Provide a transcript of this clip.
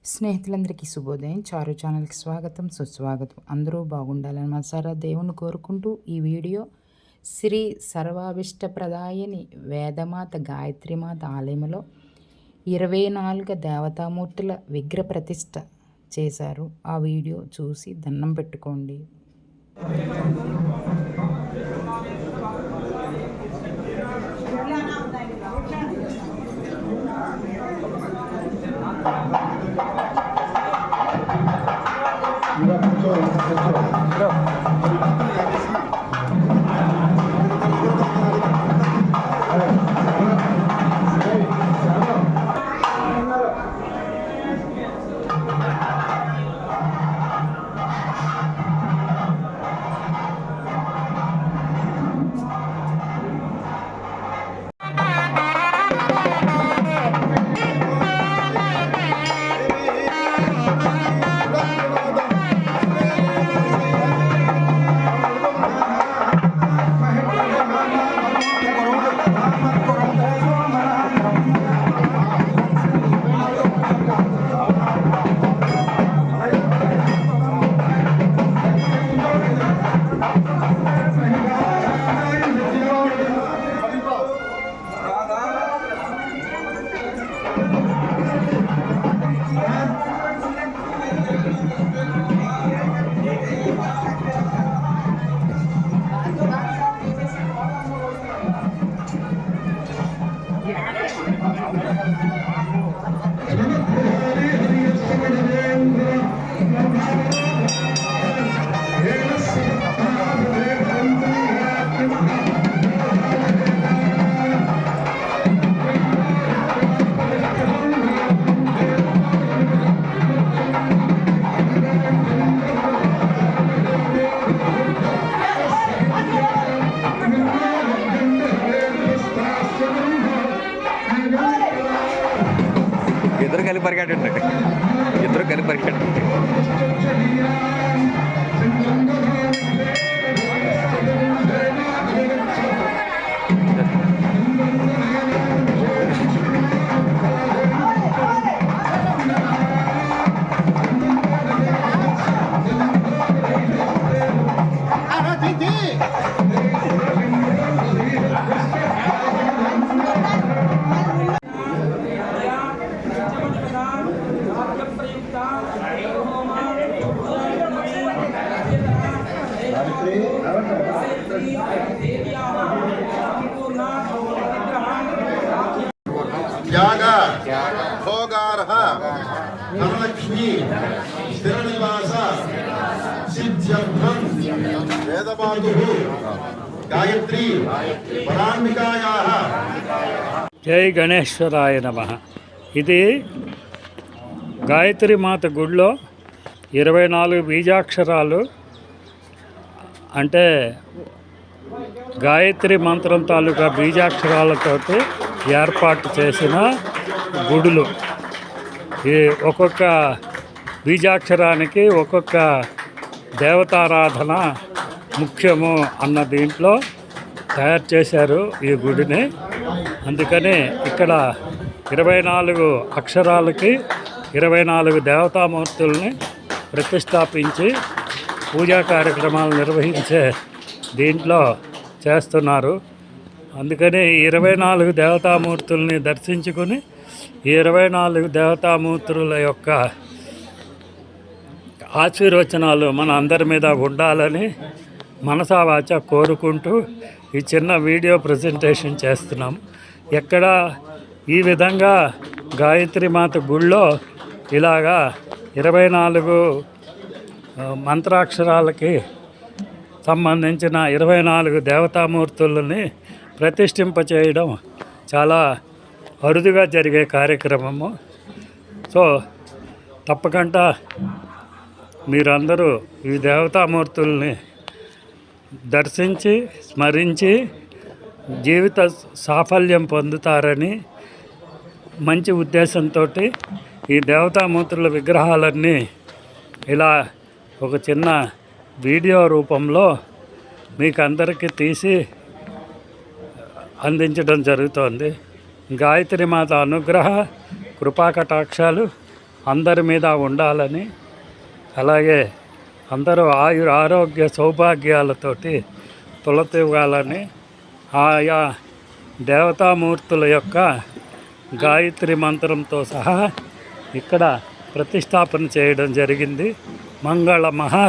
స్నేహితులందరికీ శుభోదయం. చారు ఛానల్కి స్వాగతం, సుస్వాగతం. అందరూ బాగుండాలని మనసారా దేవుని కోరుకుంటూ ఈ వీడియో శ్రీ సర్వాభిష్టప్రదాయని వేదమాత గాయత్రీమాత ఆలయంలో 24 దేవతామూర్తుల విగ్రహ ప్రతిష్ఠ చేశారు. ఆ వీడియో చూసి దండం పెట్టుకోండి. ఇద్దరు కలిపి పరిగెట్టండి, ఇద్దరు కలిపి పరిగెట్టండి. త్యాగ భోగార్హ ధనలక్ష్మి స్థిరనివాస సిద్ధ్యర్థం వేదమాతు గాయత్రి పరాంబికాయాః. జై గణేశ్వరాయ నమః. ఇది గాయత్రి మాత గుడిలో 24 బీజాక్షరాలు అంటే గాయత్రి మంత్రం తాలూకా బీజాక్షరాలతోటి ఏర్పాటు చేసిన గుడులు. ఈ ఒక్కొక్క బీజాక్షరానికి ఒక్కొక్క దేవతారాధన ముఖ్యము అన్న దీంట్లో తయారు చేశారు ఈ గుడిని. అందుకని ఇక్కడ 24 అక్షరాలకి 24 దేవతామూర్తుల్ని ప్రతిష్టాపించి పూజా కార్యక్రమాలు నిర్వహించే దీంట్లో చేస్తున్నారు. అందుకని 24 దేవతామూర్తుల్ని దర్శించుకొని ఈ 24 దేవతామూర్తుల యొక్క ఆశీర్వచనాలు మన అందరి మీద ఉండాలని మనసా వాచ కోరుకుంటూ ఈ చిన్న వీడియో ప్రజెంటేషన్ చేస్తున్నాం. ఎక్కడ ఈ విధంగా గాయత్రి మాత గుళ్ళో ఇలాగా 24 మంత్రాక్షరాలకి సంబంధించిన 24 దేవతామూర్తులని ప్రతిష్ఠింపచేయడం చాలా అరుదుగా జరిగే కార్యక్రమము. సో తప్పకుండా మీరందరూ ఈ దేవతామూర్తుల్ని దర్శించి స్మరించి జీవిత సాఫల్యం పొందుతారని మంచి ఉద్దేశంతో ఈ దేవతామూర్తుల విగ్రహాలన్నీ ఇలా ఒక చిన్న వీడియో రూపంలో మీకు అందరికీ తీసి అందించడం జరుగుతోంది. గాయత్రి మాత అనుగ్రహ కృపాకటాక్షాలు అందరి మీద ఉండాలని, అలాగే అందరూ ఆరోగ్య సౌభాగ్యాలతోటి తులతూగాలని ఆయా దేవతామూర్తుల యొక్క గాయత్రి మంత్రంతో సహా ఇక్కడ ప్రతిష్టాపన చేయడం జరిగింది. మంగళ మహా